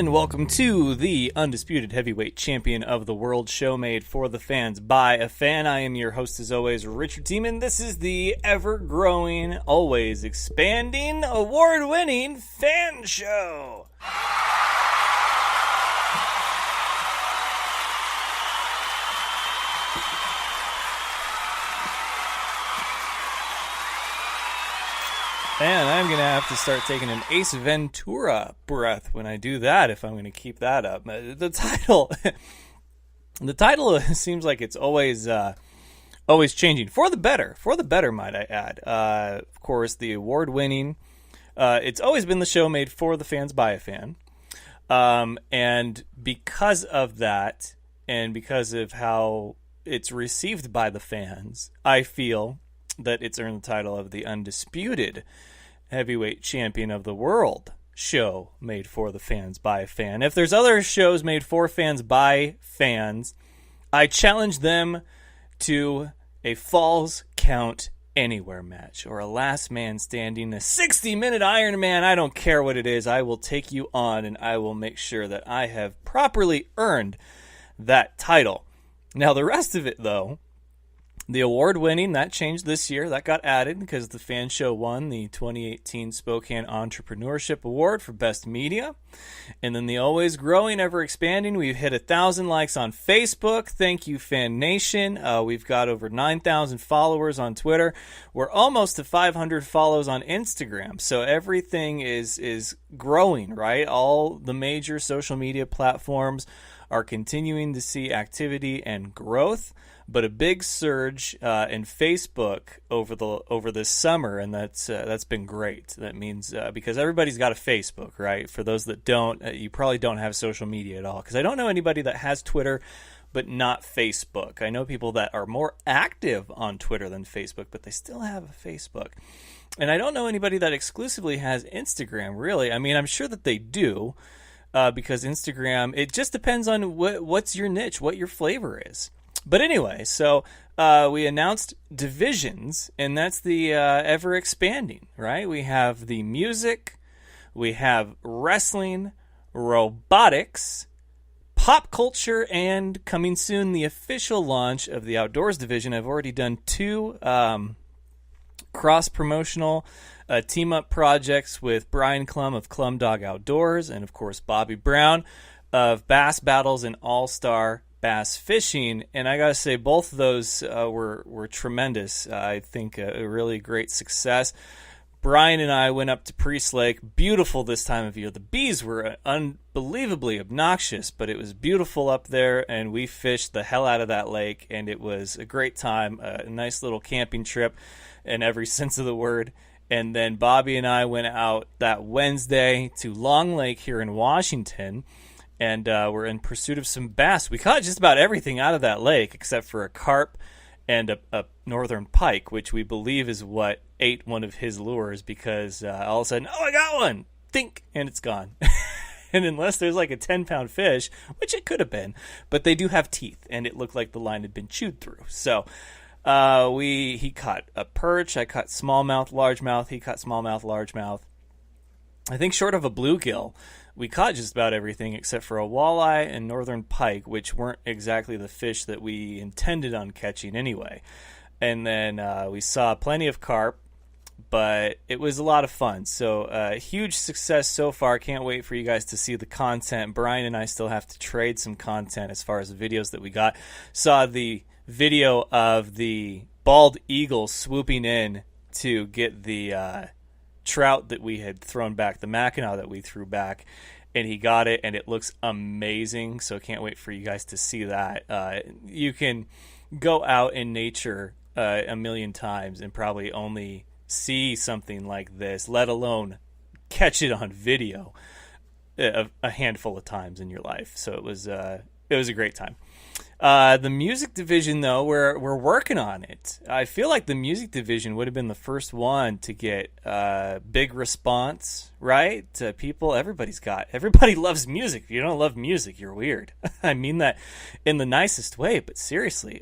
and welcome to the Undisputed Heavyweight Champion of the World show made for the fans by a fan. I am your host, as always, Richard Tiemann. This is the ever-growing, always expanding, award-winning fan show. And I'm going to have to start taking an Ace Ventura breath when I do that, if I'm going to keep that up. The title seems like it's always changing. For the better, might I add. Of course, the award-winning, it's always been the show made for the fans by a fan. And because of that, and because of how it's received by the fans, I feel that it's earned the title of the Undisputed Heavyweight Champion of the World show made for the fans by a fan. If there's other shows made for fans by fans, I challenge them to a Falls Count Anywhere match or a last man standing, a 60-minute Iron Man. I don't care what it is. I will take you on and I will make sure that I have properly earned that title. Now, the rest of it, though, the award-winning, that changed this year. That got added because the fan show won the 2018 Spokane Entrepreneurship Award for Best Media. And then the always growing, ever-expanding, we've hit 1,000 likes on Facebook. Thank you, Fan Nation. We've got over 9,000 followers on Twitter. We're almost to 500 follows on Instagram. So everything is growing, right? All the major social media platforms are continuing to see activity and growth. But a big surge in Facebook over this summer, and that's been great. That means because everybody's got a Facebook, right? For those that don't, you probably don't have social media at all. Because I don't know anybody that has Twitter, but not Facebook. I know people that are more active on Twitter than Facebook, but they still have a Facebook. And I don't know anybody that exclusively has Instagram, really. I mean, I'm sure that they do, because Instagram, it just depends on what's your niche, what your flavor is. But anyway, so we announced divisions, and that's the ever-expanding, right? We have the music, we have wrestling, robotics, pop culture, and coming soon, the official launch of the outdoors division. I've already done 2 cross-promotional team-up projects with Brian Klum of Klum Dog Outdoors, and of course Bobby Brown of Bass Battles and All-Star Bass Fishing, and I gotta say both of those were tremendous. I think a really great success. Brian and I went up to Priest Lake. Beautiful this time of year. The bees were unbelievably obnoxious, but it was beautiful up there, and we fished the hell out of that lake, and it was a great time, a nice little camping trip in every sense of the word. And then Bobby and I went out that Wednesday to Long Lake here in Washington, and we're in pursuit of some bass. We caught just about everything out of that lake except for a carp and a northern pike, which we believe is what ate one of his lures, because all of a sudden, oh, I got one! Think! And it's gone. And unless there's like a 10-pound fish, which it could have been, but they do have teeth, and it looked like the line had been chewed through. So he caught a perch, I caught smallmouth, largemouth, he caught smallmouth, largemouth. I think short of a bluegill, we caught just about everything except for a walleye and northern pike, which weren't exactly the fish that we intended on catching anyway. And then we saw plenty of carp, but it was a lot of fun. So huge success so far. Can't wait for you guys to see the content. Brian and I still have to trade some content as far as the videos that we got. Saw the video of the bald eagle swooping in to get the trout that we had thrown back, the Mackinaw that we threw back, and he got it, and it looks amazing. So can't wait for you guys to see that. You can go out in nature a million times and probably only see something like this, let alone catch it on video, a handful of times in your life. So it was a great time. The music division, though, we're working on it. I feel like the music division would have been the first one to get big response, right? Everybody loves music. If you don't love music, you're weird. I mean that in the nicest way, but seriously.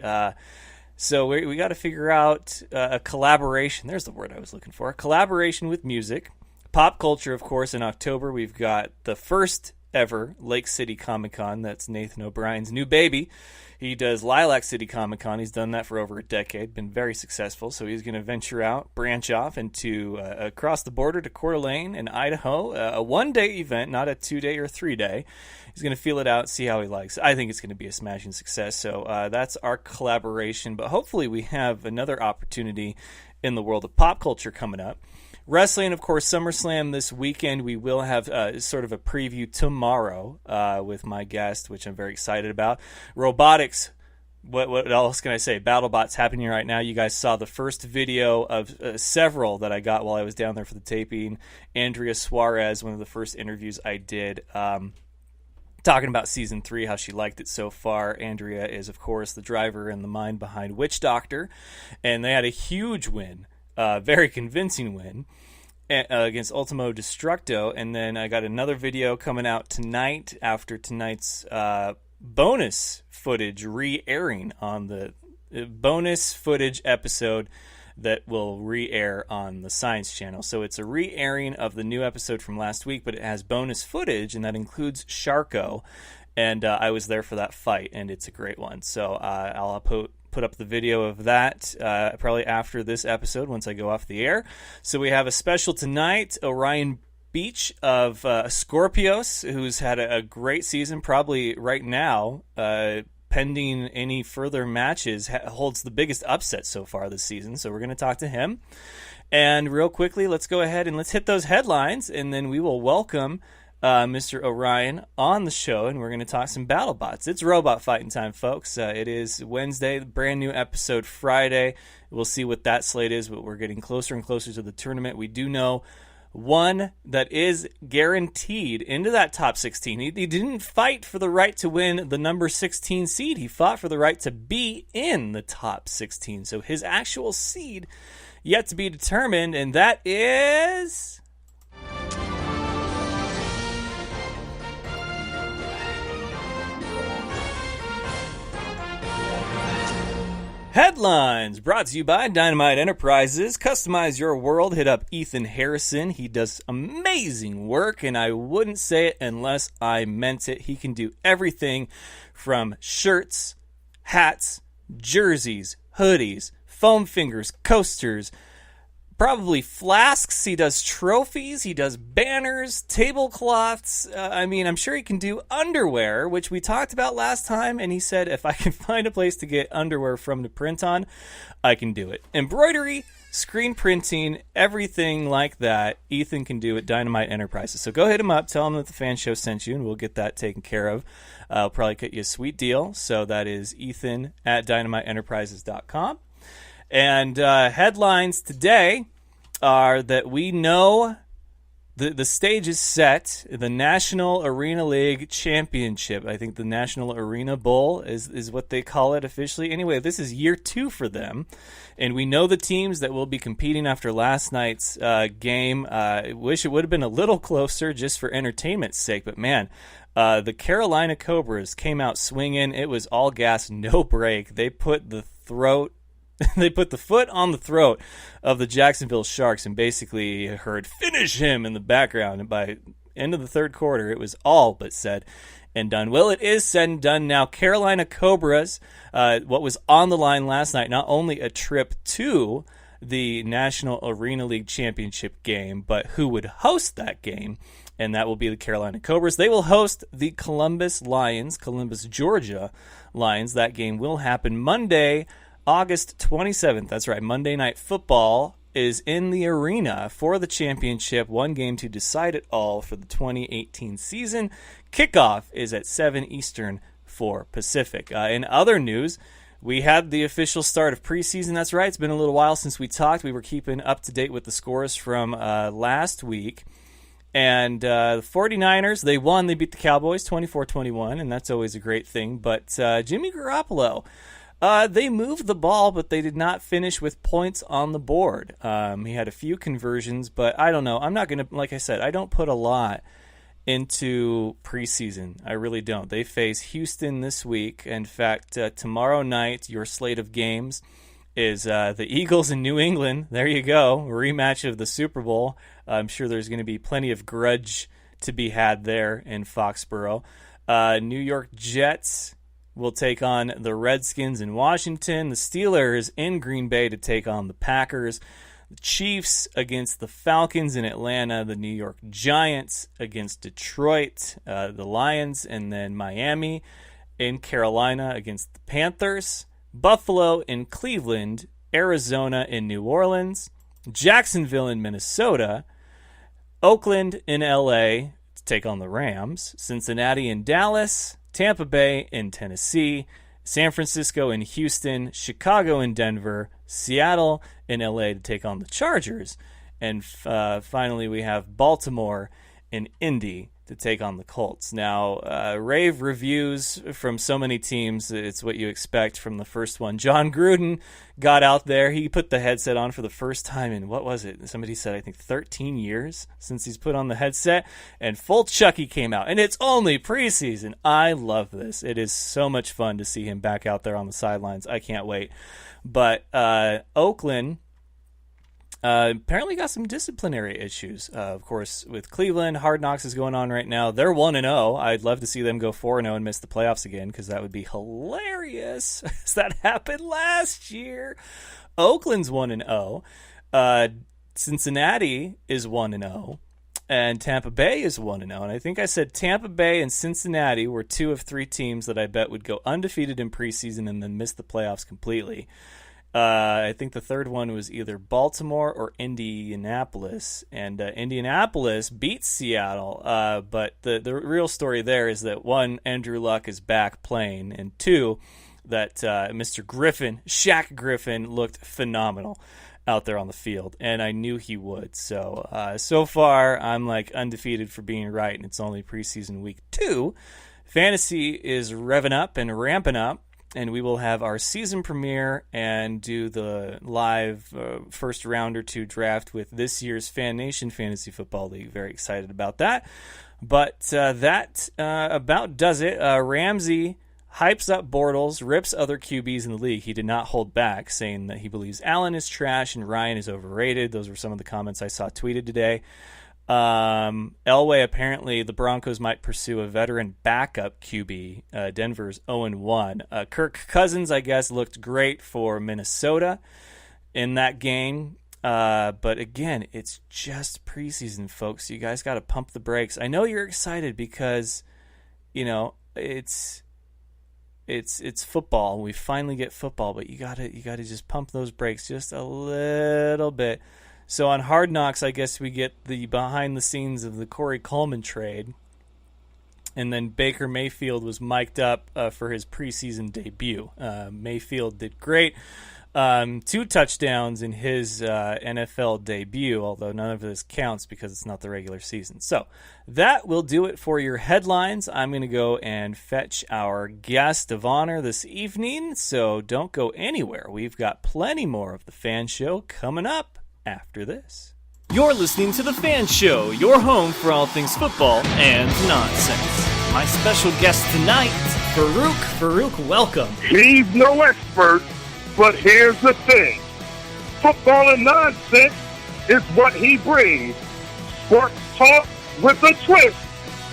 So we got to figure out a collaboration. There's the word I was looking for. A collaboration with music. Pop culture, of course, in October, we've got the first ever Lake City Comic-Con. That's Nathan O'Brien's new baby. He does Lilac City Comic-Con. He's done that for over a decade, been very successful. So he's going to venture out, branch off into across the border to Coeur d'Alene in Idaho. A one-day event, not a 2-day or 3-day. He's going to feel it out, see how he likes. I think it's going to be a smashing success. So that's our collaboration. But hopefully we have another opportunity in the world of pop culture coming up. Wrestling, of course, SummerSlam this weekend. We will have sort of a preview tomorrow with my guest, which I'm very excited about. Robotics, what else can I say? Battlebots happening right now. You guys saw the first video of several that I got while I was down there for the taping. Andrea Suarez, one of the first interviews I did, talking about Season 3, how she liked it so far. Andrea is, of course, the driver and the mind behind Witch Doctor, and they had a huge win. Very convincing win against Ultimo Destructo. And then I got another video coming out tonight after tonight's bonus footage re-airing on the bonus footage episode that will re-air on the Science Channel. So it's a re-airing of the new episode from last week, but it has bonus footage, and that includes Sharko. And I was there for that fight, and it's a great one. So I'll put up the video of that probably after this episode once I go off the air. So we have a special tonight, Orion Beach of Skorpios, who's had a great season, probably right now, pending any further matches, holds the biggest upset so far this season. So we're going to talk to him. And real quickly, let's go ahead and let's hit those headlines, and then we will welcome Mr. Orion on the show, and we're going to talk some Battlebots. It's robot fighting time, folks. It is Wednesday, brand new episode Friday. We'll see what that slate is, but we're getting closer and closer to the tournament. We do know one that is guaranteed into that top 16. He didn't fight for the right to win the number 16 seed. He fought for the right to be in the top 16. So his actual seed yet to be determined, and that is... Headlines brought to you by Dynamite Enterprises. Customize your world. Hit up Ethan Harrison. He does amazing work, and I wouldn't say it unless I meant it. He can do everything from shirts, hats, jerseys, hoodies, foam fingers, coasters, probably flasks. He does trophies. He does banners, tablecloths. I'm sure he can do underwear, which we talked about last time. And he said, if I can find a place to get underwear from to print on, I can do it. Embroidery, screen printing, everything like that, Ethan can do at Dynamite Enterprises. So go hit him up. Tell him that the Fan Show sent you, and we'll get that taken care of. I'll probably get you a sweet deal. So that is Ethan at dynamiteenterprises.com. And headlines today are that we know the stage is set. The National Arena League Championship, I think the National Arena Bowl is what they call it officially. Anyway, this is year 2 for them. And we know the teams that will be competing after last night's game. I wish it would have been a little closer just for entertainment's sake. But, man, the Carolina Cobras came out swinging. It was all gas, no break. They put the foot on the throat of the Jacksonville Sharks and basically heard "finish him" in the background. And by end of the third quarter, it was all but said and done. Well, it is said and done now. Carolina Cobras, what was on the line last night, not only a trip to the National Arena League Championship game, but who would host that game? And that will be the Carolina Cobras. They will host the Columbus, Georgia Lions. That game will happen Monday, August 27th. That's right. Monday Night Football is in the arena for the championship. One game to decide it all for the 2018 season. Kickoff is at 7 Eastern, 4 Pacific. In other news, we had the official start of preseason. That's right. It's been a little while since we talked. We were keeping up to date with the scores from last week. And the 49ers, they won. They beat the Cowboys 24-21, and that's always a great thing. But Jimmy Garoppolo, they moved the ball, but they did not finish with points on the board. He had a few conversions, but I don't know. I'm not going to, like I said, I don't put a lot into preseason. I really don't. They face Houston this week. In fact, tomorrow night, your slate of games is the Eagles in New England. There you go. Rematch of the Super Bowl. I'm sure there's going to be plenty of grudge to be had there in Foxborough. New York Jets will take on the Redskins in Washington. The Steelers in Green Bay to take on the Packers. The Chiefs against the Falcons in Atlanta. The New York Giants against Detroit. The Lions, and then Miami in Carolina against the Panthers. Buffalo in Cleveland. Arizona in New Orleans. Jacksonville in Minnesota. Oakland in LA to take on the Rams. Cincinnati in Dallas. Tampa Bay in Tennessee. San Francisco in Houston. Chicago in Denver. Seattle in LA to take on the Chargers. And finally, we have Baltimore in Indy to take on the Colts. Now, rave reviews from so many teams. It's what you expect from the first one. John Gruden got out there. He put the headset on for the first time in, what was it? Somebody said, I think 13 years since he's put on the headset. And full Chucky came out. And it's only preseason. I love this. It is so much fun to see him back out there on the sidelines. I can't wait. But Oakland apparently got some disciplinary issues. Of course, with Cleveland, Hard Knocks is going on right now. They're 1-0. I'd love to see them go 4-0 and miss the playoffs again, because that would be hilarious. That happened last year. Oakland's 1-0. Cincinnati is 1-0. And Tampa Bay is 1-0. And I think I said Tampa Bay and Cincinnati were 2 of 3 teams that I bet would go undefeated in preseason and then miss the playoffs completely. I think the third one was either Baltimore or Indianapolis, and Indianapolis beat Seattle. But the real story there is that, 1, Andrew Luck is back playing, and 2, that Mr. Griffin, Shaq Griffin, looked phenomenal out there on the field, and I knew he would. So far, I'm like undefeated for being right, and it's only preseason week 2. Fantasy is revving up and ramping up. And we will have our season premiere and do the live first round or 2 draft with this year's Fan Nation Fantasy Football League. Very excited about that. But that about does it. Ramsey hypes up Bortles, rips other QBs in the league. He did not hold back, saying that he believes Allen is trash and Ryan is overrated. Those were some of the comments I saw tweeted today. Elway, apparently the Broncos might pursue a veteran backup QB. Denver's 0-1. Kirk Cousins, I guess, looked great for Minnesota in that game. But again, it's just preseason, folks. You guys got to pump the brakes. I know you're excited because, it's football. We finally get football, but you gotta just pump those brakes just a little bit. So on Hard Knocks, I guess we get the behind the scenes of the Corey Coleman trade. And then Baker Mayfield was mic'd up for his preseason debut. Mayfield did great. 2 touchdowns in his NFL debut, although none of this counts because it's not the regular season. So that will do it for your headlines. I'm going to go and fetch our guest of honor this evening, so don't go anywhere. We've got plenty more of The Fan Show coming up after this. You're listening to The Fan Show, your home for all things football and nonsense. My special guest tonight, Farouk. Farouk, welcome. He's no expert, but here's the thing. Football and nonsense is what he brings. Sports talk with a twist.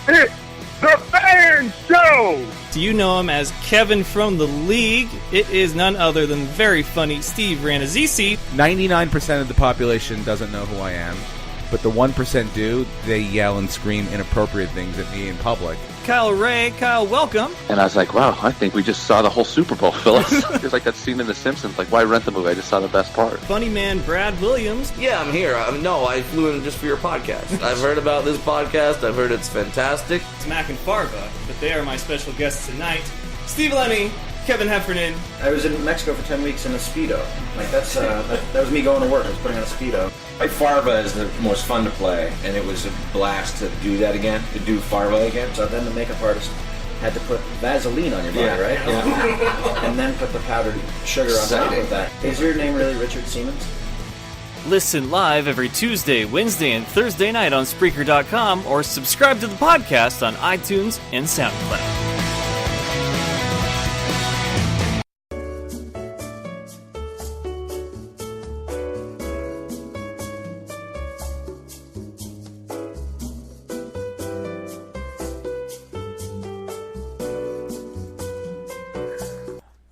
It's The Fan Show. Do you know him as Kevin from the League? It is none other than very funny Steve Ranazisi. 99% of the population doesn't know who I am, but the 1% do. They yell and scream inappropriate things at me in public. Kyle Ray. Kyle, welcome. And I was like, wow, I think we just saw the whole Super Bowl, Phyllis. It's like that scene in The Simpsons. Like, why rent the movie? I just saw the best part. Funny man Brad Williams. Yeah, I'm here. No, I flew in just for your podcast. I've heard about this podcast. I've heard it's fantastic. It's Mac and Farva, but they are my special guests tonight. Steve Lemmy, Kevin Heffernan. I was in Mexico for 10 weeks in a Speedo. Like, that was me going to work. I was putting on a Speedo. Like, Farva is the most fun to play, and it was a blast to do that again, to do Farva again. So then the makeup artist had to put Vaseline on your body, Yeah. right? Yeah. And then put the powdered sugar on top of that. Is your name really Richard Siemens? Listen live every Tuesday, Wednesday, and Thursday night on Spreaker.com, or subscribe to the podcast on iTunes and SoundCloud.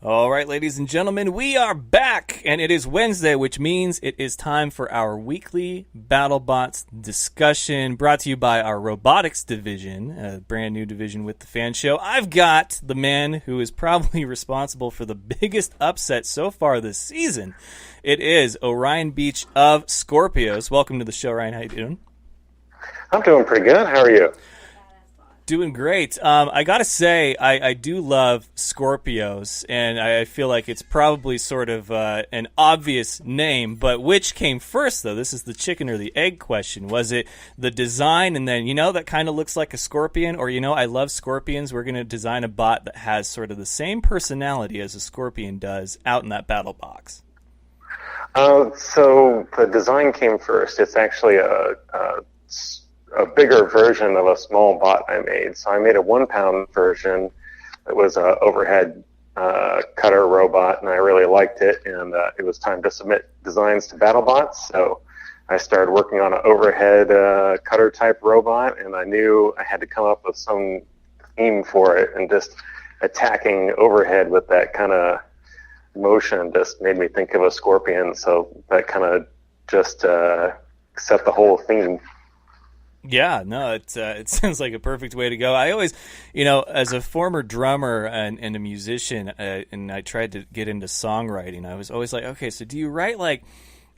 All right, ladies and gentlemen, we are back, and it is Wednesday, which means it is time for our weekly BattleBots discussion, brought to you by our robotics division, a brand new division with the F.A.N show. I've got the man who is probably responsible for the biggest upset so far this season. It is Orion Beach of Skorpios. Welcome to the show, Ryan. How you doing? I'm doing pretty good. How are you? Doing great. I gotta say, I do love Skorpios, and I feel like it's probably sort of an obvious name, but which came first, though? This is the chicken or the egg question. Was it the design, and then, that kind of looks like a scorpion, or, I love scorpions, we're going to design a bot that has sort of the same personality as a scorpion does out in that battle box? So the design came first. It's actually a bigger version of a small bot I made. So I made a 1 pound version. It was a overhead cutter robot, and I really liked it. And it was time to submit designs to BattleBots. So I started working on an overhead cutter type robot, and I knew I had to come up with some theme for it. And just attacking overhead with that kind of motion just made me think of a scorpion. So that kind of just set the whole theme. Yeah, no, it sounds like a perfect way to go. I always, as a former drummer and a musician, and I tried to get into songwriting, I was always like, okay, so do you write like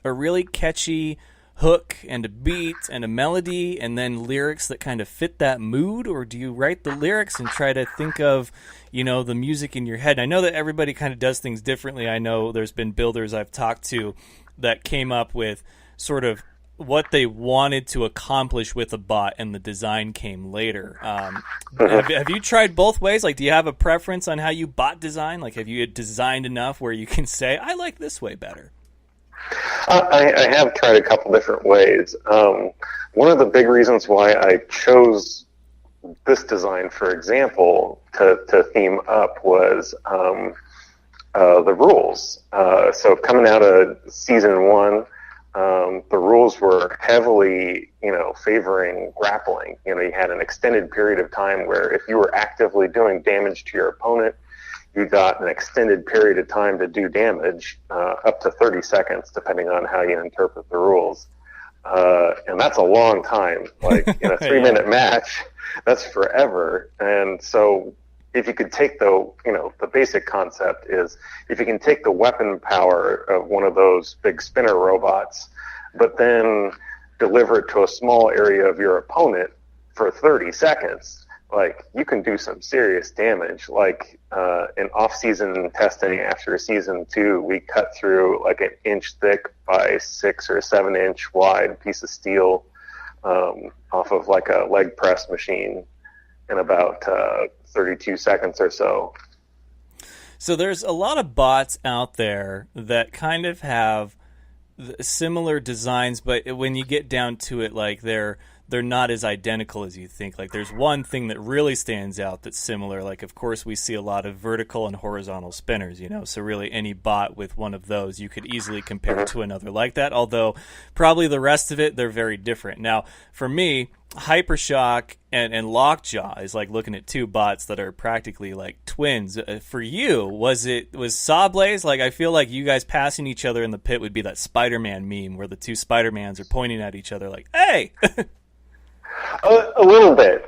a really catchy hook and a beat and a melody and then lyrics that kind of fit that mood, or do you write the lyrics and try to think of, the music in your head? I know that everybody kind of does things differently. I know there's been builders I've talked to that came up with sort of what they wanted to accomplish with a bot, and the design came later. Have you tried both ways? Like, do you have a preference on how you bot design? Like, have you designed enough where you can say, I like this way better? I have tried a couple different ways. One of the big reasons why I chose this design, for example, to theme up was the rules. So coming out of season 1, the rules were heavily, favoring grappling. You had an extended period of time where if you were actively doing damage to your opponent, you got an extended period of time to do damage, up to 30 seconds, depending on how you interpret the rules. And that's a long time. Like in a 3-minute match, that's forever. And so if you could take the basic concept is if you can take the weapon power of one of those big spinner robots, but then deliver it to a small area of your opponent for 30 seconds, like you can do some serious damage. Like in off-season testing after season 2, we cut through like an inch thick by 6 or 7 inch wide piece of steel off of like a leg press machine in about 32 seconds or so. So there's a lot of bots out there that kind of have similar designs, but when you get down to it, like they're not as identical as you think. Like there's one thing that really stands out that's similar. Like, of course, we see a lot of vertical and horizontal spinners, so really any bot with one of those you could easily compare to another like that, although probably the rest of it, they're very different. Now, for me, Hypershock and Lockjaw is like looking at two bots that are practically like twins. For you, was Sawblaze? Like, I feel like you guys passing each other in the pit would be that Spider-Man meme where the two Spider-Mans are pointing at each other like, hey! A little bit.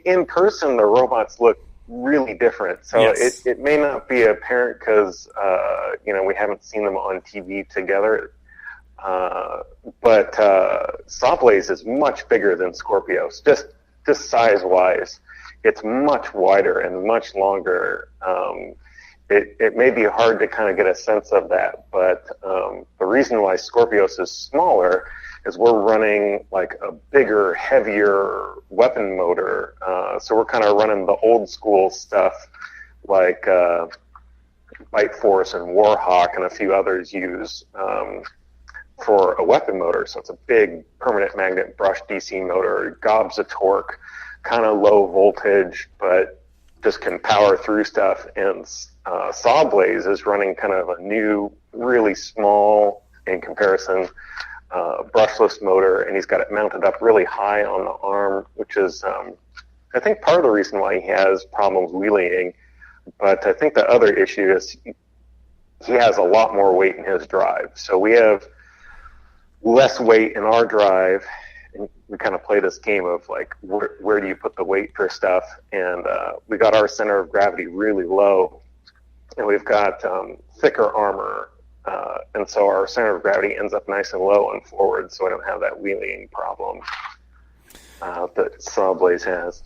In person, the robots look really different. So yes. it may not be apparent because, we haven't seen them on TV together. But Sawblaze is much bigger than Skorpios, just size-wise. It's much wider and much longer. It may be hard to kind of get a sense of that, but the reason why Skorpios is smaller is we're running like a bigger, heavier weapon motor. So we're kind of running the old school stuff like Bite Force and Warhawk and a few others use for a weapon motor. So it's a big permanent magnet brush DC motor, gobs of torque, kind of low voltage, but just can power through stuff. And Sawblaze is running kind of a new, really small in comparison, brushless motor, and he's got it mounted up really high on the arm, which is, I think, part of the reason why he has problems wheeling But I think the other issue is he has a lot more weight in his drive. So we have less weight in our drive, and we kind of play this game of like, where do you put the weight for stuff? And we got our center of gravity really low, and we've got thicker armor, and so our center of gravity ends up nice and low and forward, so I don't have that wheeling problem that Sawblaze has.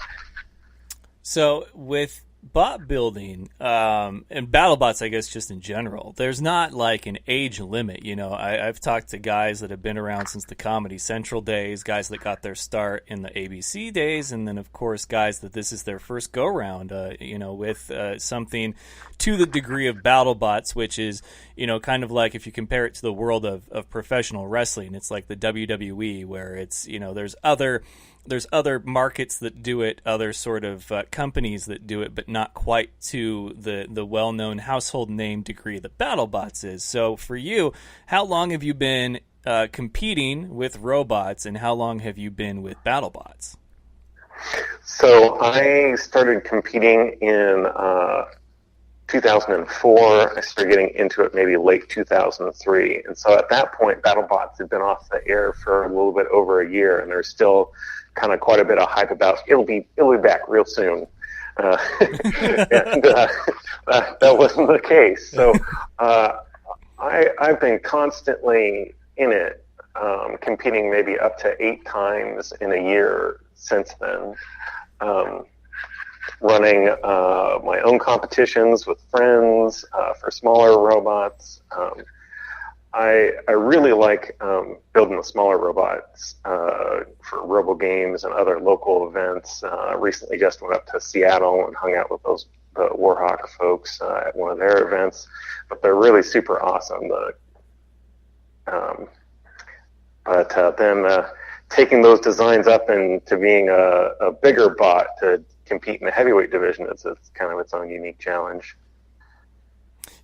So with bot building and BattleBots, I guess just in general, there's not like an age limit. You know, I've talked to guys that have been around since the Comedy Central days, guys that got their start in the ABC days, and then of course guys that this is their first go round. You know, with something to the degree of BattleBots, which is, you know, kind of like if you compare it to the world of professional wrestling, it's like the WWE, where it's, you know, there's other markets that do it, other sort of companies that do it, but not quite to the well-known household name degree that BattleBots is. So for you, how long have you been competing with robots, and how long have you been with BattleBots? So I started competing in 2004. I started getting into it maybe late 2003. And so at that point, BattleBots had been off the air for a little bit over a year, and there's still kind of quite a bit of hype about it'll be back real soon. And that wasn't the case. So I've been constantly in it, competing maybe up to 8 times in a year since then. Running my own competitions with friends for smaller robots. I really like building the smaller robots for Robo Games and other local events. Recently just went up to Seattle and hung out with the Warhawk folks at one of their events, but they're really super awesome. But then taking those designs up into being a bigger bot to compete in the heavyweight division, it's kind of its own unique challenge.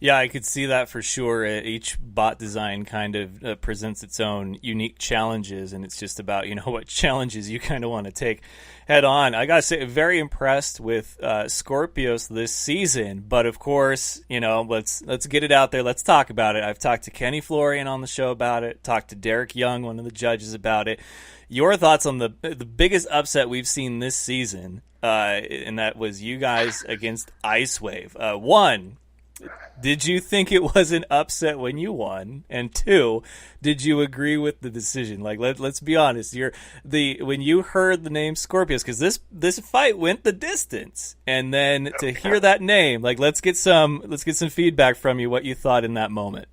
Yeah, I could see that for sure. Each bot design kind of presents its own unique challenges, and it's just about, you know, what challenges you kind of want to take head on. I gotta say, very impressed with Skorpios this season, but of course, you know, let's get it out there. Let's talk about it. I've talked to Kenny Florian on the show about it, talked to Derek Young, one of the judges, about it. Your thoughts on the biggest upset we've seen this season, and that was you guys against Ice Wave. One, did you think it was an upset when you won? And two, did you agree with the decision? Like, let's be honest. When you heard the name Skorpios, because this fight went the distance, and then to hear that name, like, let's get some feedback from you, what you thought in that moment.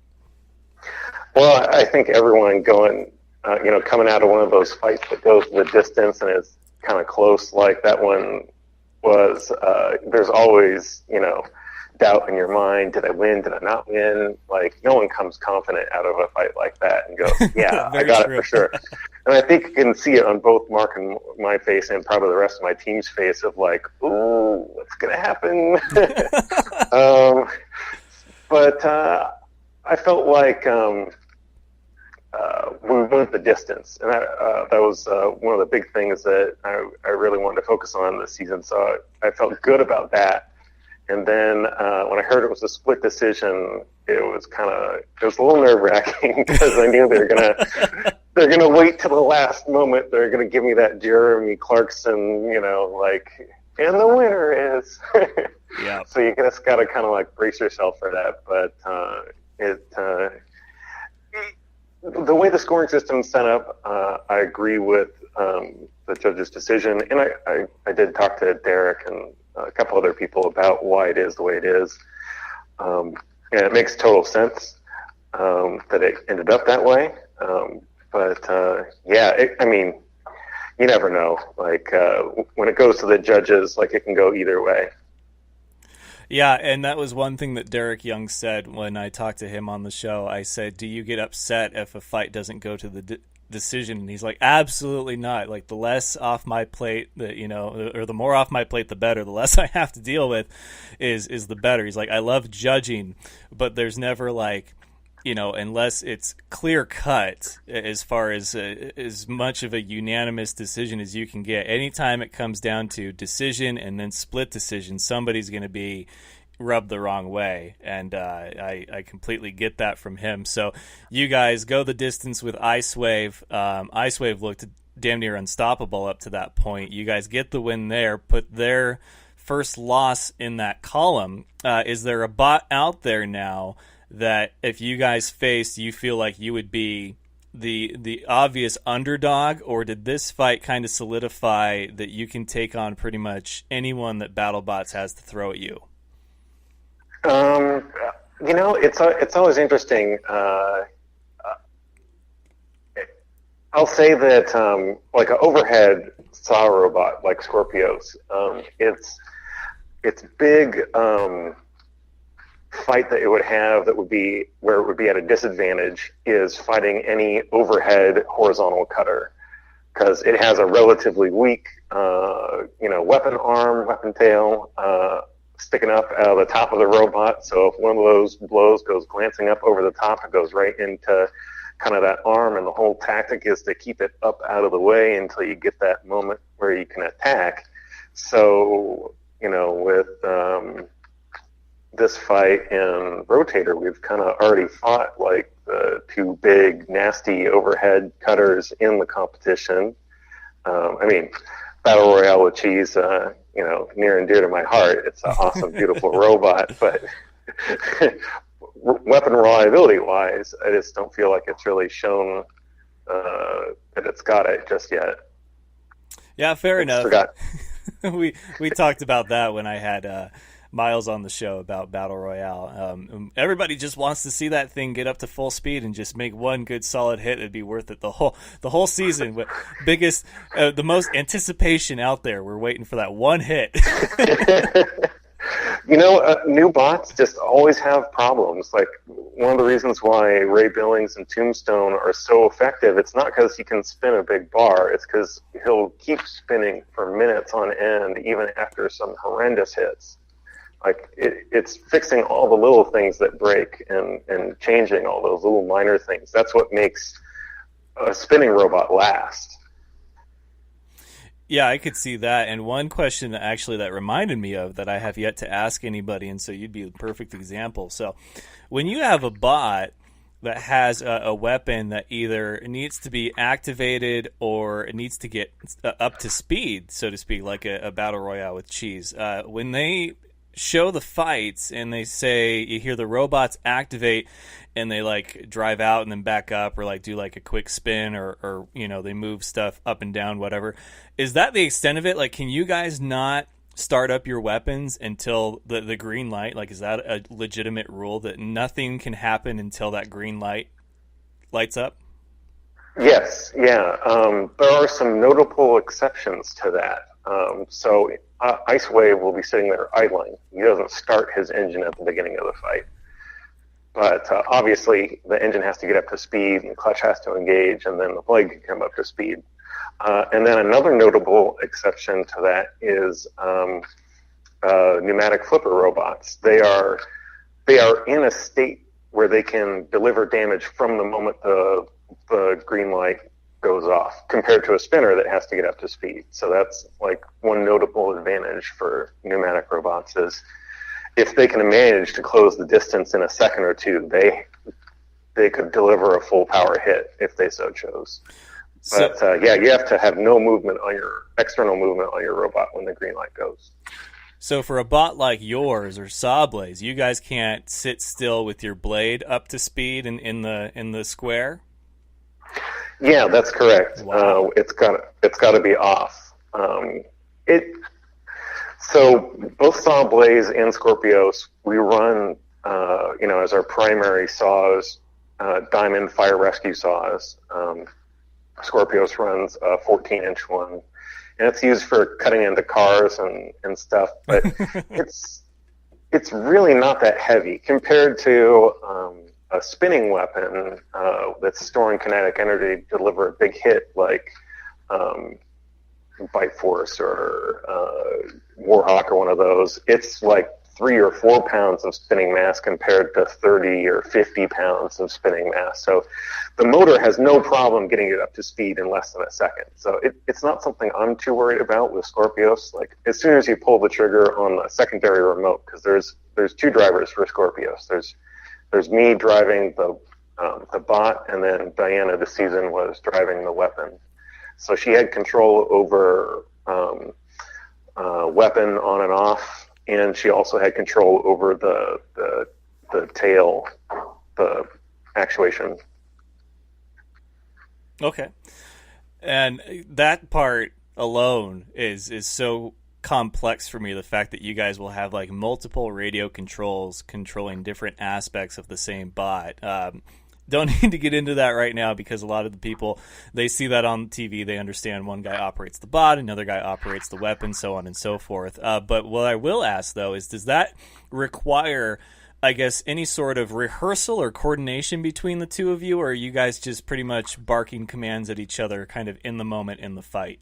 Well, I think everyone going, coming out of one of those fights that goes the distance and is kind of close, like that one was, there's always, doubt in your mind. Did I win? Did I not win? Like, no one comes confident out of a fight like that and goes, yeah, I got it for sure. And I think you can see it on both Mark and my face, and probably the rest of my team's face, of like, ooh, what's going to happen? But I felt like we went the distance, and that was one of the big things that I really wanted to focus on this season. So I felt good about that. And then when I heard it was a split decision, it was a little nerve-wracking, because I knew they're gonna wait till the last moment. They're gonna give me that Jeremy Clarkson, and the winner is. Yeah. So you just gotta kind of like brace yourself for that. But the way the scoring system's set up, I agree with the judge's decision, and I did talk to Derek and a couple other people about why it is the way it is, and it makes total sense that it ended up that way. You never know. Like when it goes to the judges, like, it can go either way. Yeah, and that was one thing that Derek Young said when I talked to him on the show. I said, do you get upset if a fight doesn't go to the decision? And he's like, absolutely not. Like, the less off my plate, or the more off my plate, the better. The less I have to deal with is the better. He's like, I love judging, but there's never like, unless it's clear cut, as far as much of a unanimous decision as you can get. Anytime it comes down to decision and then split decision, somebody's going to be rubbed the wrong way, and I completely get that from him. So you guys go the distance with Ice Wave. Ice Wave looked damn near unstoppable up to that point. You guys get the win there, put their first loss in that column. Is there a bot out there now that if you guys faced, you feel like you would be the obvious underdog, or did this fight kind of solidify that you can take on pretty much anyone that Battlebots has to throw at you? It's always interesting. I'll say that like an overhead saw robot like Skorpios, its big fight that it would have that would be where it would be at a disadvantage is fighting any overhead horizontal cutter, because it has a relatively weak weapon arm, weapon tail sticking up out of the top of the robot. So if one of those blows goes glancing up over the top, it goes right into kind of that arm, and the whole tactic is to keep it up out of the way until you get that moment where you can attack. So with this fight in Rotator, we've kind of already fought like the two big, nasty overhead cutters in the competition. Battle Royale with Cheese, near and dear to my heart. It's an awesome, beautiful robot, but weapon reliability-wise, I just don't feel like it's really shown that it's got it just yet. Yeah, fair enough. we talked about that when I had Miles on the show about Battle Royale. Everybody just wants to see that thing get up to full speed and just make one good solid hit. It'd be worth it the whole season. The most anticipation out there. We're waiting for that one hit. New bots just always have problems. Like, one of the reasons why Ray Billings and Tombstone are so effective, it's not because he can spin a big bar, it's because he'll keep spinning for minutes on end, even after some horrendous hits. Like, it's fixing all the little things that break and changing all those little minor things. That's what makes a spinning robot last. Yeah, I could see that. And one question that reminded me of that I have yet to ask anybody, and so you'd be the perfect example. So when you have a bot that has a weapon that either needs to be activated or it needs to get up to speed, so to speak, like a Battle Royale with Cheese, when they show the fights and they say, you hear the robots activate and they like drive out and then back up, or like do like a quick spin, or they move stuff up and down, whatever. Is that the extent of it? Like, can you guys not start up your weapons until the green light? Like, is that a legitimate rule that nothing can happen until that green light lights up? Yes, yeah. There are some notable exceptions to that. So Ice Wave will be sitting there idling. He doesn't start his engine at the beginning of the fight. But obviously, the engine has to get up to speed, and the clutch has to engage, and then the blade can come up to speed. And then another notable exception to that is pneumatic flipper robots. They are in a state where they can deliver damage from the moment the green light goes off, compared to a spinner that has to get up to speed. So that's like one notable advantage for pneumatic robots is if they can manage to close the distance in a second or two, they could deliver a full power hit if they so chose. But you have to have no movement on your external movement on your robot when the green light goes. So for a bot like yours or Sawblaze, you guys can't sit still with your blade up to speed in the square? Yeah, that's correct. Wow. It's got to be off. So both Sawblaze and Skorpios, we run as our primary saws, diamond fire rescue saws. Skorpios runs a 14-inch one, and it's used for cutting into cars and stuff. But it's really not that heavy compared to a spinning weapon that's storing kinetic energy to deliver a big hit like Bite Force or Warhawk or one of those. It's like 3 or 4 pounds of spinning mass compared to 30 or 50 pounds of spinning mass. So the motor has no problem getting it up to speed in less than a second. So it's not something I'm too worried about with Skorpios. Like, as soon as you pull the trigger on the secondary remote, because there's 2 drivers for Skorpios. There's me driving the bot, and then Diana this season was driving the weapon. So she had control over weapon on and off, and she also had control over the tail, the actuation. Okay. And that part alone is so complex for me, the fact that you guys will have like multiple radio controls controlling different aspects of the same bot. Don't need to get into that right now, because a lot of the people, they see that on TV, they understand one guy operates the bot, another guy operates the weapon, so on and so forth. But what I will ask, though, is does that require, I guess, any sort of rehearsal or coordination between the two of you, or are you guys just pretty much barking commands at each other kind of in the moment in the fight?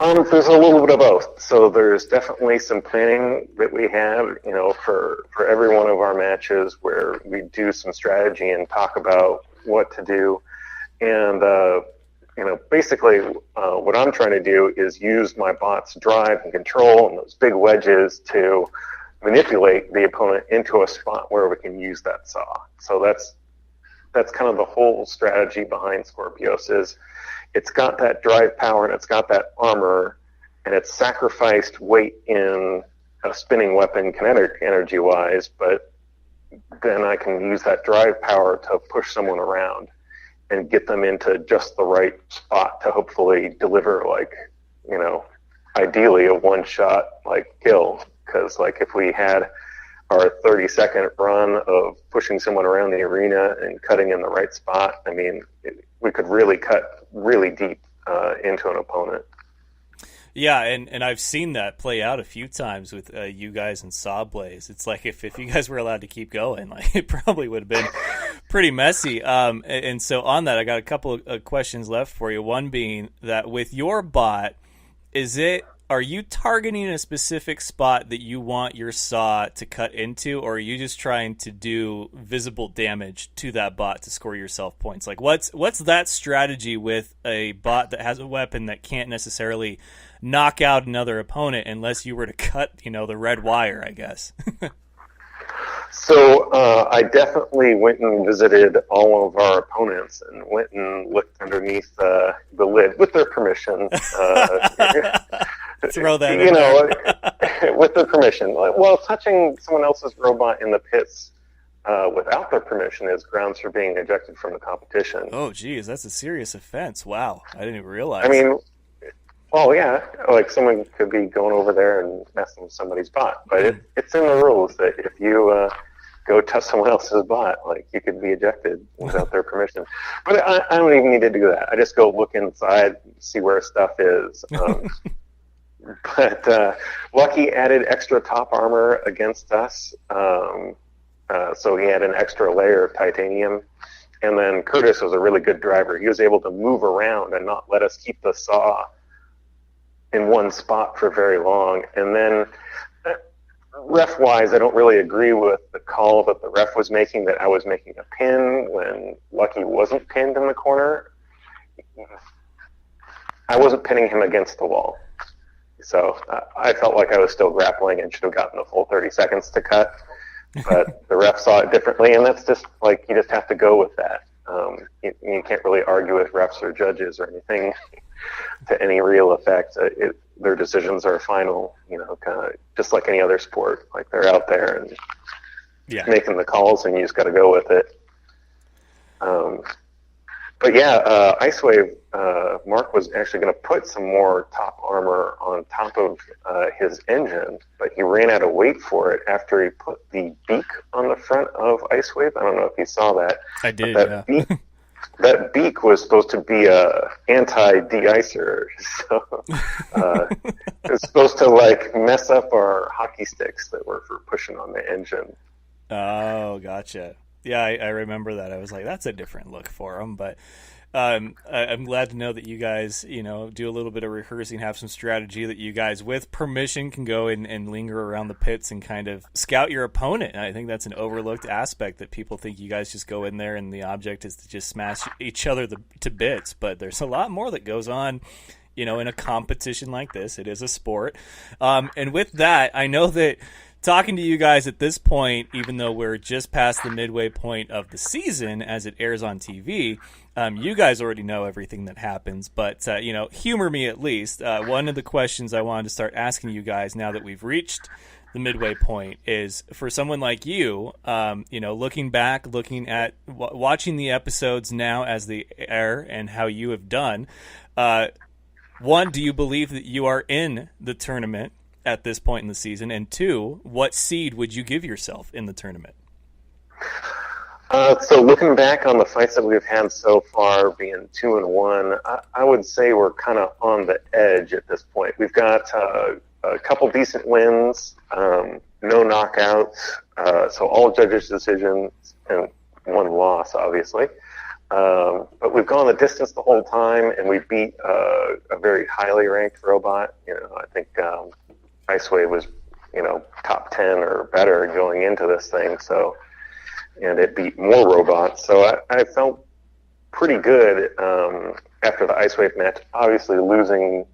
There's a little bit of both. So there's definitely some planning that we have, for every one of our matches, where we do some strategy and talk about what to do. And, basically what I'm trying to do is use my bot's drive and control and those big wedges to manipulate the opponent into a spot where we can use that saw. So that's kind of the whole strategy behind Skorpios. Is it's got that drive power and it's got that armor, and it's sacrificed weight in a spinning weapon kinetic energy wise, but then I can use that drive power to push someone around and get them into just the right spot to hopefully deliver, like, ideally a one-shot kill. Because if we had our 30-second run of pushing someone around the arena and cutting in the right spot, I mean, we could really cut really deep into an opponent. Yeah, and I've seen that play out a few times with you guys and Sawblaze. It's like if you guys were allowed to keep going, it probably would have been pretty messy. And so on that, I got a couple of questions left for you. One being that with your bot, are you targeting a specific spot that you want your saw to cut into, or are you just trying to do visible damage to that bot to score yourself points? What's that strategy with a bot that has a weapon that can't necessarily knock out another opponent unless you were to cut, the red wire, I guess? So I definitely went and visited all of our opponents and went and looked underneath the lid with their permission. Throw that in there. With their permission. Well, touching someone else's robot in the pits without their permission is grounds for being ejected from the competition. Oh, geez, that's a serious offense. Wow, I didn't even realize. I mean, well, yeah, someone could be going over there and messing with somebody's bot, but it's in the rules that if you go touch someone else's bot, you could be ejected without their permission. But I don't even need to do that. I just go look inside, see where stuff is. But Lucky added extra top armor against us, so he had an extra layer of titanium. And then Curtis was a really good driver. He was able to move around and not let us keep the saw in one spot for very long. And then ref-wise, I don't really agree with the call that the ref was making, that I was making a pin when Lucky wasn't pinned in the corner. I wasn't pinning him against the wall. So I felt like I was still grappling and should have gotten the full 30 seconds to cut. But the ref saw it differently, and that's just you just have to go with that. You can't really argue with refs or judges or anything to any real effect. Their decisions are final, kind of just like any other sport. They're out there and making the calls, and you just got to go with it. But yeah, Icewave, Mark was actually going to put some more top armor on top of his engine, but he ran out of weight for it after he put the beak on the front of Icewave. I don't know if you saw that. I did, That beak was supposed to be a anti-de-icer, so it was supposed to mess up our hockey sticks that were for pushing on the engine. Oh, gotcha. Yeah, I remember that. I was like, that's a different look for him. But I'm glad to know that you guys, do a little bit of rehearsing, have some strategy that you guys, with permission, can go and linger around the pits and kind of scout your opponent. And I think that's an overlooked aspect, that people think you guys just go in there and the object is to just smash each other to bits. But there's a lot more that goes on, in a competition like this. It is a sport. And with that, I know that talking to you guys at this point, even though we're just past the midway point of the season as it airs on TV, you guys already know everything that happens, but, humor me at least. One of the questions I wanted to start asking you guys now that we've reached the midway point is, for someone like you, looking back, looking at watching the episodes now as they air and how you have done, one, do you believe that you are in the tournament at this point in the season? And two, what seed would you give yourself in the tournament? So looking back on the fights that we've had so far, being 2-1, I would say we're kind of on the edge at this point. We've got a couple decent wins, no knockouts, so all judges' decisions, and one loss, obviously. But we've gone the distance the whole time, and we beat a very highly ranked robot. I think Icewave was, top 10 or better going into this thing. So, and it beat more robots. So I felt pretty good after the Icewave match. Obviously, losing,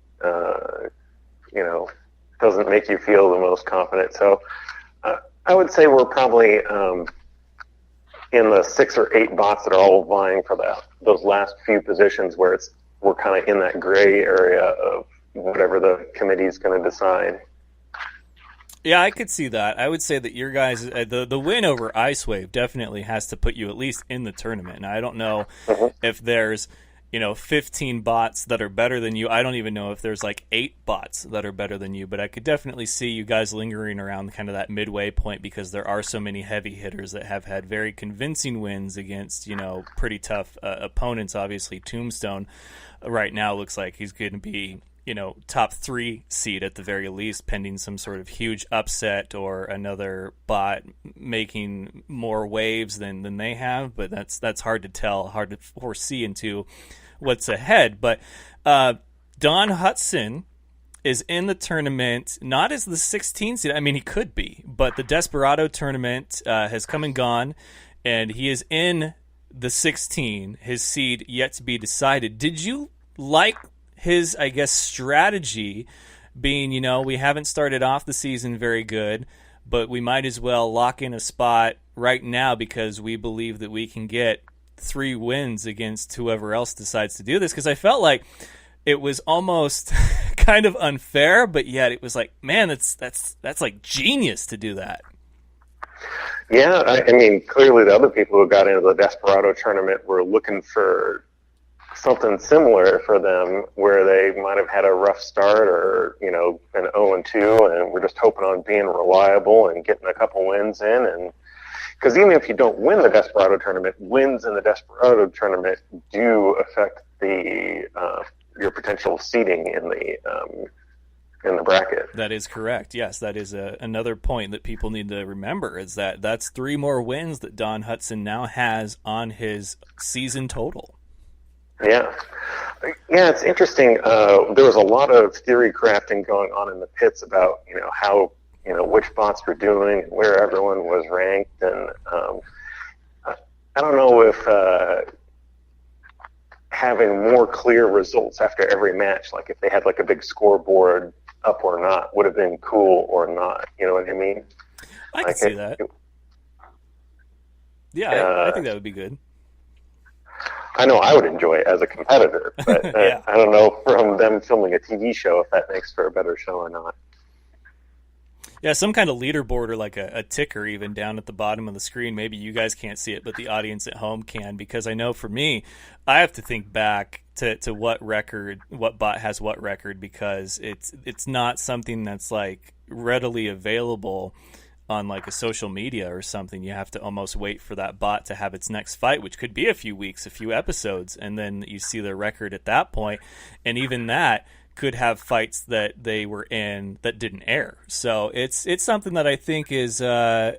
doesn't make you feel the most confident. So I would say we're probably in the 6 or 8 bots that are all vying for those last few positions, where we're kind of in that gray area of whatever the committee's going to decide. Yeah, I could see that. I would say that your guys, the win over Icewave definitely has to put you at least in the tournament. And I don't know if there's, 15 bots that are better than you. I don't even know if there's like 8 bots that are better than you, but I could definitely see you guys lingering around kind of that midway point, because there are so many heavy hitters that have had very convincing wins against, pretty tough opponents. Obviously, Tombstone right now looks like he's going to be, top 3 seed at the very least, pending some sort of huge upset or another bot making more waves than they have. But that's hard to tell, hard to foresee into what's ahead. But Don Hudson is in the tournament, not as the 16th seed. I mean, he could be, but the Desperado tournament has come and gone, and he is in the 16, his seed yet to be decided. Did you like his, I guess, strategy being, we haven't started off the season very good, but we might as well lock in a spot right now because we believe that we can get 3 wins against whoever else decides to do this? Because I felt like it was almost kind of unfair, but yet it was like, man, that's like genius to do that. Yeah, I mean, clearly the other people who got into the Desperado tournament were looking for something similar for them, where they might have had a rough start or, been 0-2, and we're just hoping on being reliable and getting a couple wins in. And because even if you don't win the Desperado tournament, wins in the Desperado tournament do affect the your potential seeding in the bracket. That is correct. Yes, that is another point that people need to remember, is that's 3 more wins that Don Hudson now has on his season total. Yeah, it's interesting. There was a lot of theory crafting going on in the pits about, how, which bots were doing and where everyone was ranked. And I don't know if having more clear results after every match, like if they had like a big scoreboard up or not, would have been cool or not. You know what I mean? I can see that. Yeah, I think that would be good. I know I would enjoy it as a competitor, but yeah. I don't know from them filming a TV show if that makes for a better show or not. Yeah, some kind of leaderboard or like a ticker even down at the bottom of the screen. Maybe you guys can't see it, but the audience at home can, because I know for me, I have to think back to what bot has what record, because it's not something that's like readily available on like a social media or something. You have to almost wait for that bot to have its next fight, which could be a few weeks, a few episodes, and then you see their record at that point. And even that could have fights that they were in that didn't air. So it's something that I think is a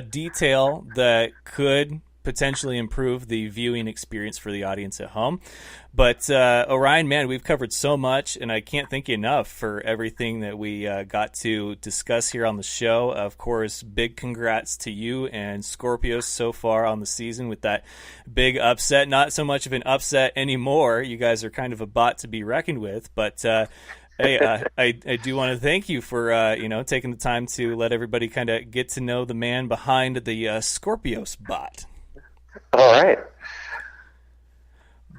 detail that could potentially improve the viewing experience for the audience at home. But Orion, man, we've covered so much, and I can't thank you enough for everything that we got to discuss here on the show. Of course, big congrats to you and Skorpios so far on the season with that big upset. Not so much of an upset anymore. You guys are kind of a bot to be reckoned with, but hey, I do want to thank you for taking the time to let everybody kind of get to know the man behind the Skorpios bot. All right.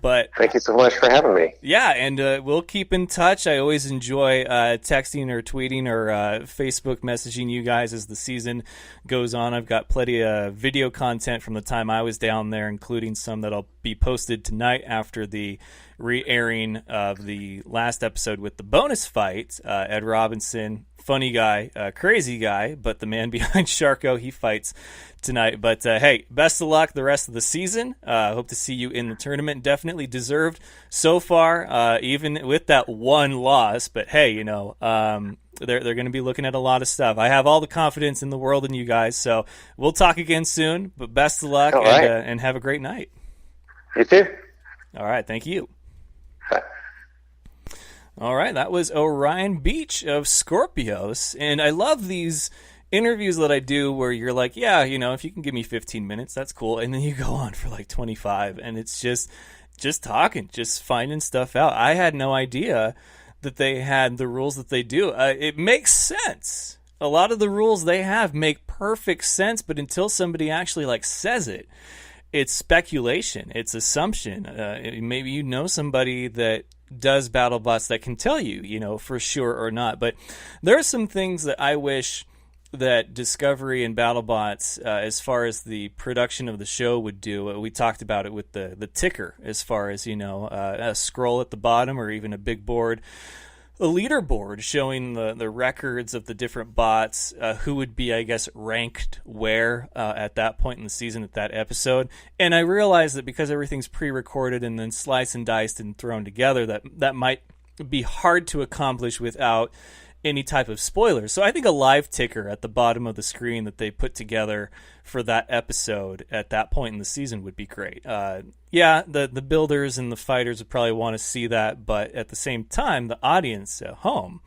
But thank you so much for having me. Yeah, and we'll keep in touch. I always enjoy texting or tweeting or Facebook messaging you guys as the season goes on. I've got plenty of video content from the time I was down there, including some that'll be posted tonight after the re-airing of the last episode with the bonus fight. Ed Robinson, funny guy, crazy guy, but the man behind Sharko, he fights tonight. But hey, best of luck the rest of the season. Hope to see you in the tournament. Definitely deserved so far, even with that one loss. But hey, they're going to be looking at a lot of stuff. I have all the confidence in the world in you guys, so we'll talk again soon. But best of luck, and have a great night. You too. All right, thank you. All right, that was Orion Beach of Skorpios, and I love these interviews that I do where you're like, yeah, if you can give me 15 minutes, that's cool, and then you go on for like 25, and it's just talking, just finding stuff out. I had no idea that they had the rules that they do. It makes sense. A lot of the rules they have make perfect sense, but until somebody actually says it, it's speculation, it's assumption. Maybe somebody that does Battlebots that can tell you, for sure or not. But there are some things that I wish that Discovery and Battlebots, as far as the production of the show, would do. We talked about it with the ticker, as far as, a scroll at the bottom or even a big board, a leaderboard showing the records of the different bots, who would be, I guess, ranked where at that point in the season, at that episode. And I realized that because everything's pre-recorded and then sliced and diced and thrown together, that might be hard to accomplish without any type of spoilers. So I think a live ticker at the bottom of the screen that they put together for that episode at that point in the season would be great. The builders and the fighters would probably want to see that, but at the same time, the audience at home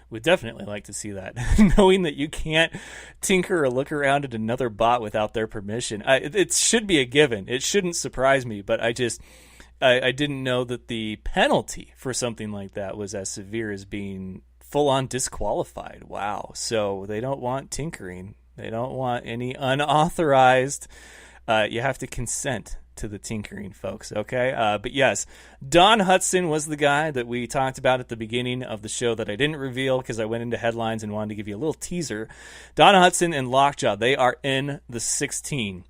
would definitely like to see that. Knowing that you can't tinker or look around at another bot without their permission. It should be a given. It shouldn't surprise me, but I didn't know that the penalty for something like that was as severe as being full-on disqualified. Wow. So they don't want tinkering. They don't want any unauthorized. You have to consent to the tinkering, folks. Okay. But yes, Don Hudson was the guy that we talked about at the beginning of the show that I didn't reveal because I went into headlines and wanted to give you a little teaser. Don Hudson and Lockjaw, they are in the 16.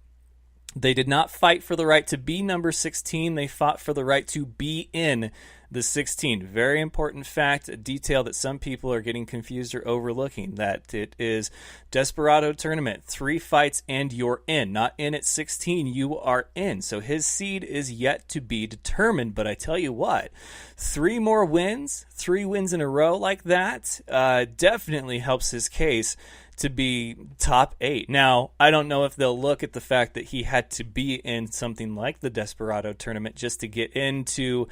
They did not fight for the right to be number 16. They fought for the right to be in the 16. Very important fact, a detail that some people are getting confused or overlooking, that it is Desperado tournament, 3 fights and you're in. Not in at 16, you are in. So his seed is yet to be determined, but I tell you what, 3 more wins, 3 wins in a row like that, definitely helps his case to be top 8. Now, I don't know if they'll look at the fact that he had to be in something like the Desperado tournament just to get into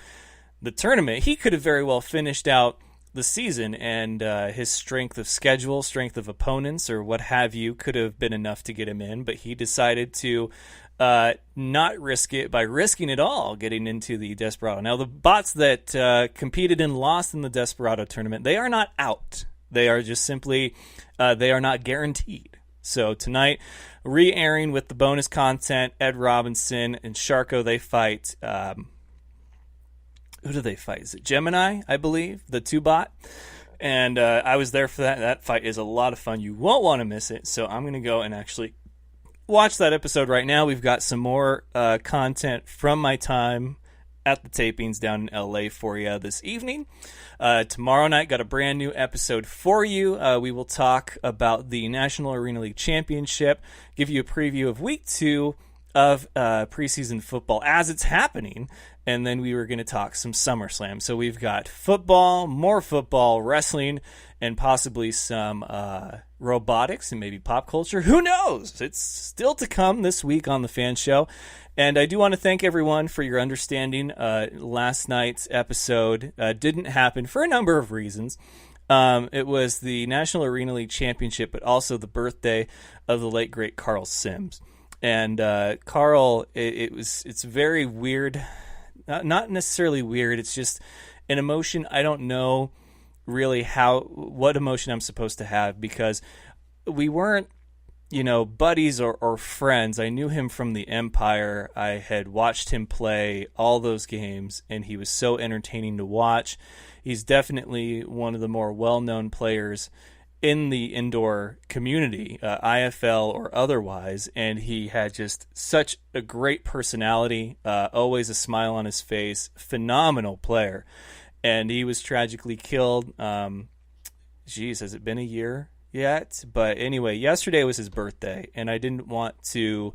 the tournament. He could have very well finished out the season, and his strength of schedule, strength of opponents, or what have you, could have been enough to get him in, but he decided to not risk it by risking it all, getting into the Desperado. Now, the bots that competed and lost in the Desperado tournament, they are not out. They are just simply, they are not guaranteed. So tonight, re-airing with the bonus content, Ed Robinson and Sharko, they fight, who do they fight? Is it Gemini, I believe, the 2-bot? And I was there for that. That fight is a lot of fun. You won't want to miss it. So I'm going to go and actually watch that episode right now. We've got some more content from my time at the tapings down in LA for you this evening. Tomorrow night, got a brand new episode for you. We will talk about the National Arena League Championship, give you a preview of Week 2 of preseason football as it's happening, and then we were going to talk some SummerSlam. So we've got football, wrestling, and possibly some robotics and maybe pop culture. Who knows? It's still to come this week on the Fan Show. And I do want to thank everyone for your understanding. Last night's episode didn't happen for a number of reasons. It was the National Arena League Championship, but also the birthday of the late, great Carl Sims. And Carl, it's very weird. Not necessarily weird. It's just an emotion. I don't know really what emotion I'm supposed to have, because we weren't, buddies or friends. I knew him from the Empire. I had watched him play all those games, and he was so entertaining to watch. He's definitely one of the more well-known players in the indoor community, IFL or otherwise, and he had just such a great personality, always a smile on his face, phenomenal player. And he was tragically killed. Has it been a year yet? But anyway, yesterday was his birthday, and I didn't want to,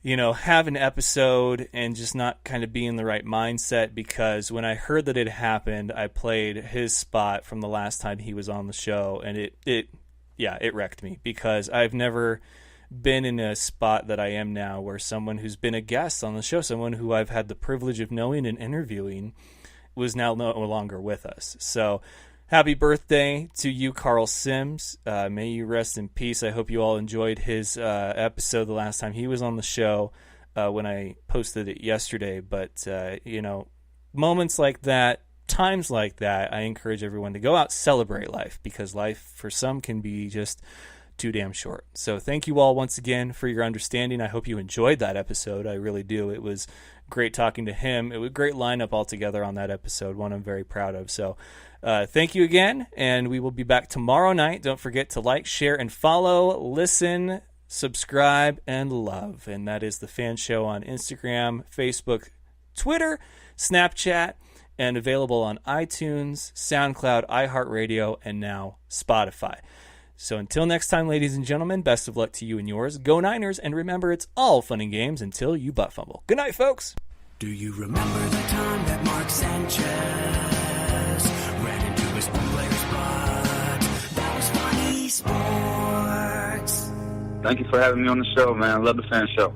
have an episode and just not kind of be in the right mindset, because when I heard that it happened, I played his spot from the last time he was on the show, and it wrecked me, because I've never been in a spot that I am now where someone who's been a guest on the show, someone who I've had the privilege of knowing and interviewing, was now no longer with us. So happy birthday to you, Carl Sims. May you rest in peace. I hope you all enjoyed his episode the last time he was on the show when I posted it yesterday. But, moments like that, times like that, I encourage everyone to go out, celebrate life, because life for some can be just too damn short. So thank you all once again for your understanding. I hope you enjoyed that episode. I really do. It was great talking to him. It was a great lineup altogether on that episode, one I'm very proud of. So thank you again, and we will be back tomorrow night. Don't forget to like, share, and follow, listen, subscribe, and love. And that is the Fan Show on Instagram, Facebook, Twitter, Snapchat, and available on iTunes, SoundCloud, iHeartRadio, and now Spotify. So until next time, ladies and gentlemen, best of luck to you and yours. Go Niners, and remember, it's all fun and games until you butt fumble. Good night, folks. Do you remember the time that Mark Sanchez ran into his own player's butt? That was funny sports. Thank you for having me on the show, man. I love the Fan Show.